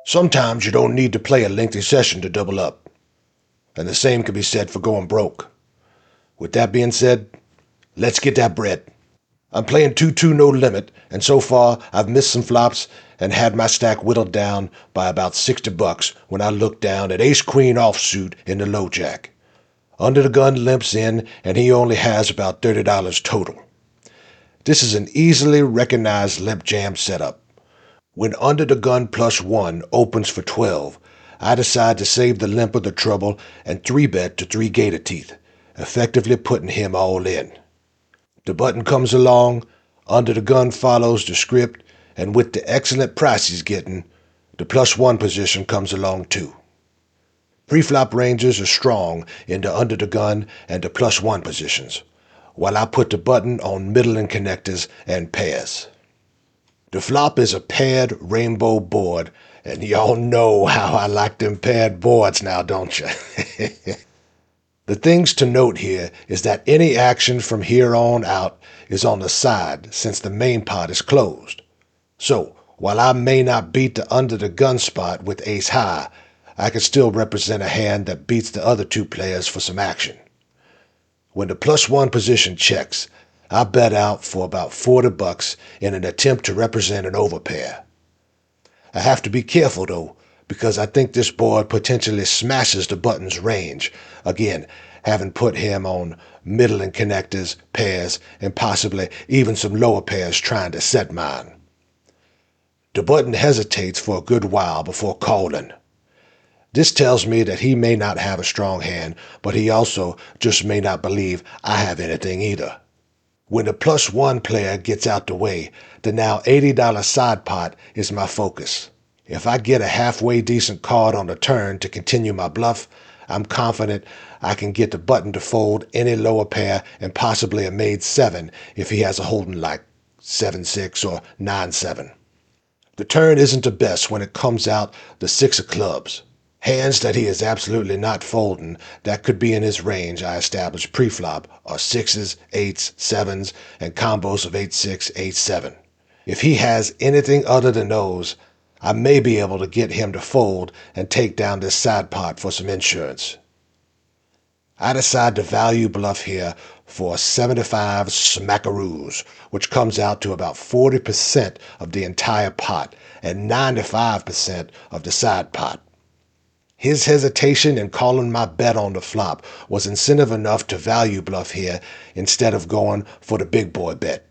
Sometimes you don't need to play a lengthy session to double up, and the same can be said for going broke. With that being said, let's get that bread. I'm playing 2-2 no limit, and so far I've missed some flops and had my stack whittled down by about $60 when I looked down at ace-queen offsuit in the low jack. Under the gun limps in, and he only has about $30 total. This is an easily recognized limp jam setup. When under the gun +1 opens for 12, I decide to save the limp of the trouble and 3-bet to 3 gator teeth, effectively putting him all in. The button comes along, under the gun follows the script, and with the excellent price he's getting, the +1 position comes along too. Pre-flop ranges are strong in the under the gun and the +1 positions, while I put the button on middling connectors and pairs. The flop is a paired rainbow board, and y'all know how I like them paired boards now, don't you? The things to note here is that any action from here on out is on the side since the main pot is closed. So, while I may not beat the under the gun spot with ace high, I can still represent a hand that beats the other two players for some action. When the +1 position checks, I bet out for about $40 in an attempt to represent an overpair. I have to be careful though, because I think this board potentially smashes the button's range, again, having put him on middling connectors, pairs, and possibly even some lower pairs trying to set mine. The button hesitates for a good while before calling. This tells me that he may not have a strong hand, but he also just may not believe I have anything either. When the +1 player gets out the way, the now $80 side pot is my focus. If I get a halfway decent card on the turn to continue my bluff, I'm confident I can get the button to fold any lower pair and possibly a made 7 if he has a holding like 7-6 or 9-7. The turn isn't the best when it comes out the 6 of clubs. Hands that he is absolutely not folding that could be in his range I established pre-flop are 6s, 8s, 7s, and combos of 8-6, 8-7. If he has anything other than those, I may be able to get him to fold and take down this side pot for some insurance. I decide to value bluff here for 75 smackaroos, which comes out to about 40% of the entire pot and 95% of the side pot. His hesitation in calling my bet on the flop was incentive enough to value bluff here instead of going for the big boy bet.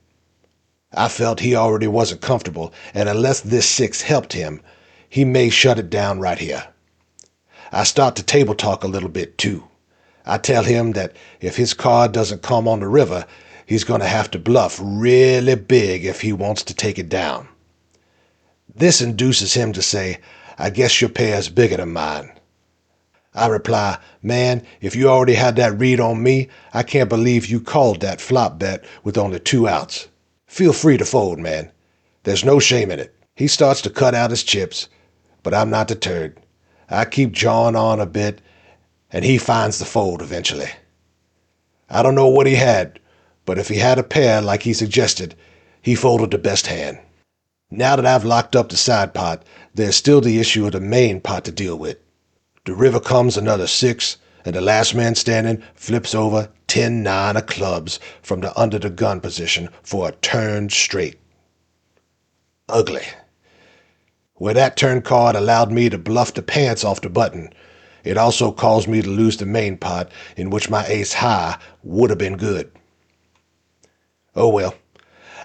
I felt he already wasn't comfortable, and unless this 6 helped him, he may shut it down right here. I start to table talk a little bit too. I tell him that if his card doesn't come on the river, he's going to have to bluff really big if he wants to take it down. This induces him to say, "I guess your pair's bigger than mine." I reply, "Man, if you already had that read on me, I can't believe you called that flop bet with only 2 outs. Feel free to fold, man. There's no shame in it." He starts to cut out his chips, but I'm not deterred. I keep jawing on a bit, and he finds the fold eventually. I don't know what he had, but if he had a pair like he suggested, he folded the best hand. Now that I've locked up the side pot, there's still the issue of the main pot to deal with. The river comes another 6, and the last man standing flips over 10-9 of clubs from the under the gun position for a turn straight. Ugly. Where that turn card allowed me to bluff the pants off the button, it also caused me to lose the main pot in which my ace high would have been good. Oh well,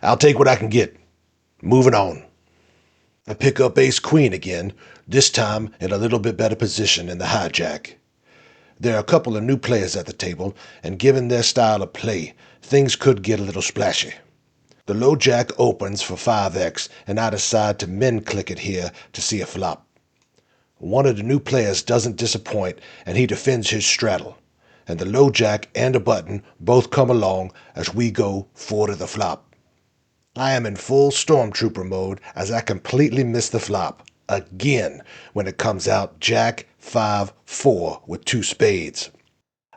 I'll take what I can get. Moving on. I pick up ace-queen again, this time in a little bit better position in the hijack. There are a couple of new players at the table, and given their style of play, things could get a little splashy. The low jack opens for 5x, and I decide to min-click it here to see a flop. One of the new players doesn't disappoint, and he defends his straddle, and the low jack and the button both come along as we go 4 to the flop. I am in full stormtrooper mode as I completely miss the flop, again, when it comes out Jack, 5, 4 with 2 spades.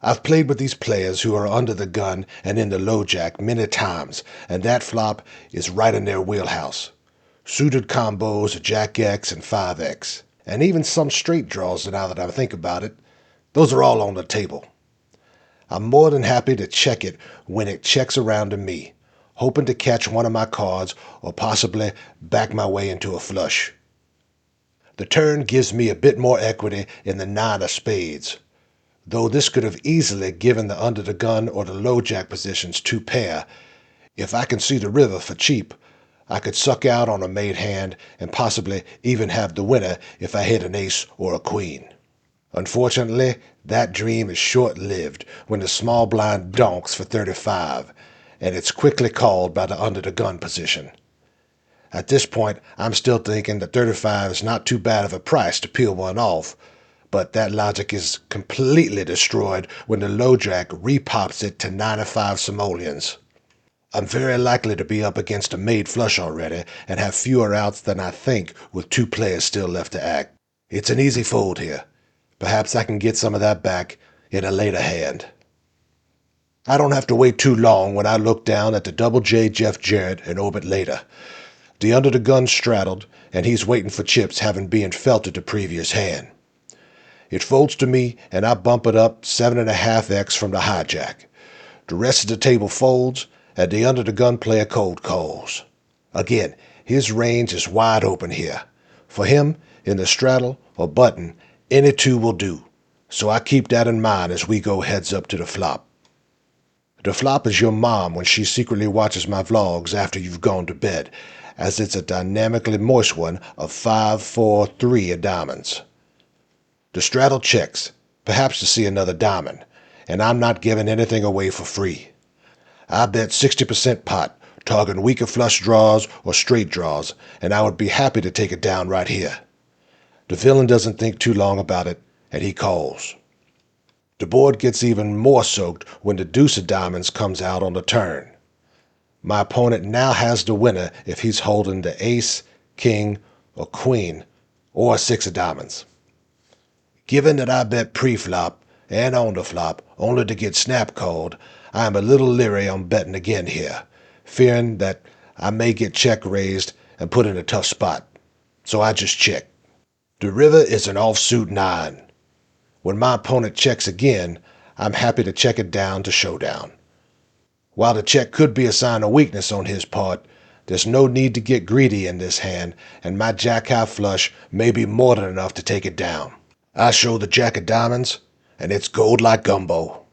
I've played with these players who are under the gun and in the low jack many times, and that flop is right in their wheelhouse. Suited combos of Jack X and 5X. and even some straight draws now that I think about it. Those are all on the table. I'm more than happy to check it when it checks around to me, hoping to catch one of my cards or possibly back my way into a flush. The turn gives me a bit more equity in the nine of spades, though this could have easily given the under the gun or the low jack positions two pair. If I can see the river for cheap, I could suck out on a made hand and possibly even have the winner if I hit an ace or a queen. Unfortunately, that dream is short-lived when the small blind donks for 35, and it's quickly called by the under the gun position. At this point, I'm still thinking that 35 is not too bad of a price to peel one off, but that logic is completely destroyed when the low jack repops it to 95 simoleons. I'm very likely to be up against a made flush already and have fewer outs than I think with two players still left to act. It's an easy fold here. Perhaps I can get some of that back in a later hand. I don't have to wait too long when I look down at the Double J Jeff Jarrett an orbit later. The under the gun straddled, and he's waiting for chips having been felt at the previous hand. It folds to me, and I bump it up 7.5x from the hijack. The rest of the table folds, and the under the gun player cold calls. Again, his range is wide open here. For him, in the straddle or button, any two will do, so I keep that in mind as we go heads up to the flop. The flop is your mom when she secretly watches my vlogs after you've gone to bed, as it's a dynamically moist one of 5, 4, 3 of diamonds. The straddle checks, perhaps to see another diamond, and I'm not giving anything away for free. I bet 60% pot, targeting weaker flush draws or straight draws, and I would be happy to take it down right here. The villain doesn't think too long about it, and he calls. The board gets even more soaked when the deuce of diamonds comes out on the turn. My opponent now has the winner if he's holding the ace, king, or queen, or a six of diamonds. Given that I bet pre-flop and on the flop only to get snap called, I am a little leery on betting again here, fearing that I may get check raised and put in a tough spot. So I just check. The river is an offsuit 9. When my opponent checks again, I'm happy to check it down to showdown. While the check could be a sign of weakness on his part, there's no need to get greedy in this hand, and my jack-high flush may be more than enough to take it down. I show the jack of diamonds, and it's gold like gumbo.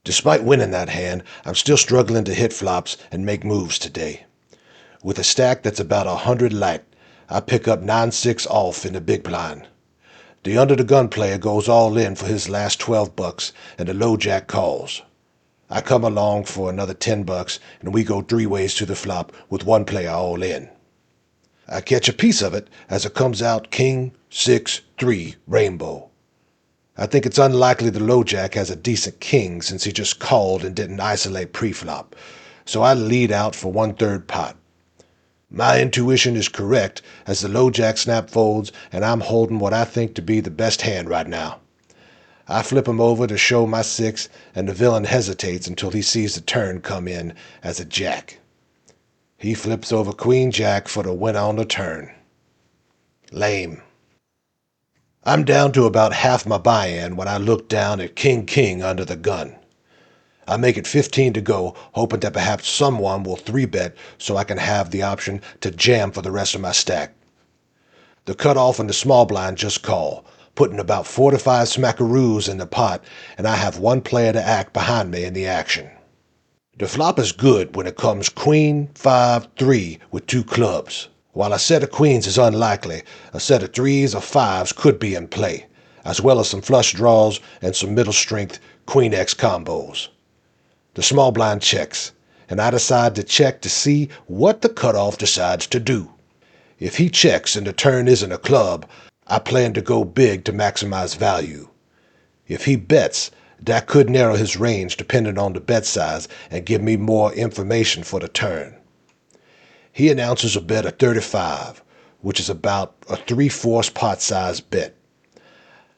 Despite winning that hand, I'm still struggling to hit flops and make moves today. With a stack that's about 100 light, I pick up 9-6 off in the big blind. The under the gun player goes all in for his last 12 bucks, and the low jack calls. I come along for another 10 bucks, and we go three ways to the flop with one player all in. I catch a piece of it as it comes out king, 6, 3, rainbow. I think it's unlikely the low jack has a decent king since he just called and didn't isolate pre-flop, so I lead out for 1/3 pot. My intuition is correct as the low jack snap folds, and I'm holding what I think to be the best hand right now. I flip him over to show my 6, and the villain hesitates until he sees the turn come in as a jack. He flips over queen jack for the winner on the turn. Lame. I'm down to about half my buy-in when I look down at king under the gun. I make it 15 to go, hoping that perhaps someone will 3-bet so I can have the option to jam for the rest of my stack. The cutoff and the small blind just call, putting about 4 to 5 smackaroos in the pot, and I have one player to act behind me in the action. The flop is good when it comes queen, 5, 3 with 2 clubs. While a set of queens is unlikely, a set of 3s or 5s could be in play, as well as some flush draws and some middle strength queen X combos. The small blind checks, and I decide to check to see what the cutoff decides to do. If he checks and the turn isn't a club, I plan to go big to maximize value. If he bets, that could narrow his range depending on the bet size and give me more information for the turn. He announces a bet of 35, which is about a 3/4 pot size bet.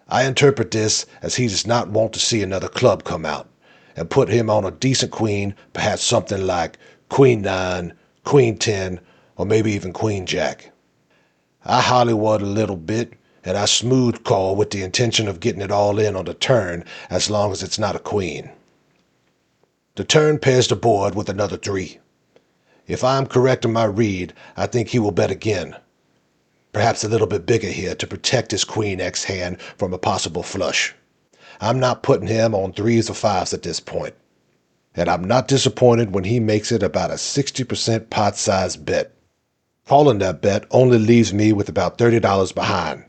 I interpret this as he does not want to see another club come out, and put him on a decent queen, perhaps something like queen 9, queen 10, or maybe even queen jack. I Hollywood a little bit and I smooth call with the intention of getting it all in on the turn as long as it's not a queen. The turn pairs the board with another 3. If I'm correct in my read, I think he will bet again. Perhaps a little bit bigger here to protect his Queen X hand from a possible flush. I'm not putting him on 3s or 5s at this point. And I'm not disappointed when he makes it about a 60% pot size bet. Calling that bet only leaves me with about $30 behind,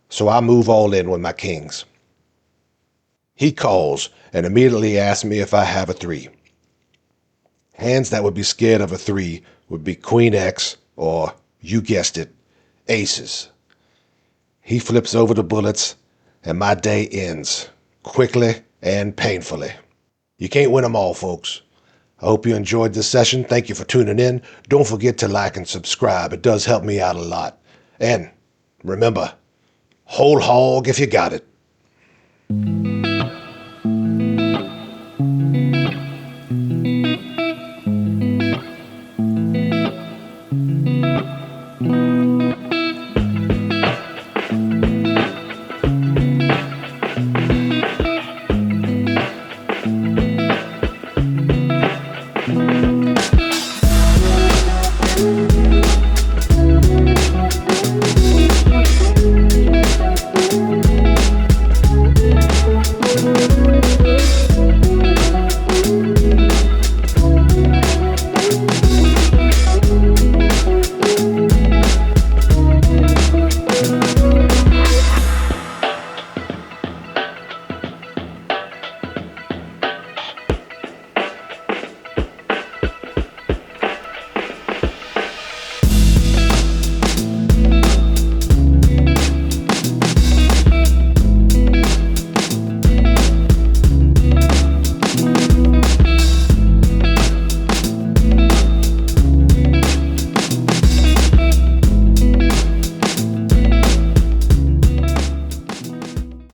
so I move all in with my kings. He calls and immediately asks me if I have a 3. Hands that would be scared of a 3 would be Queen X or, you guessed it, aces. He flips over the bullets and my day ends, quickly and painfully. You can't win them all, folks. I hope you enjoyed this session. Thank you for tuning in. Don't forget to like and subscribe. It does help me out a lot. And remember, whole hog if you got it.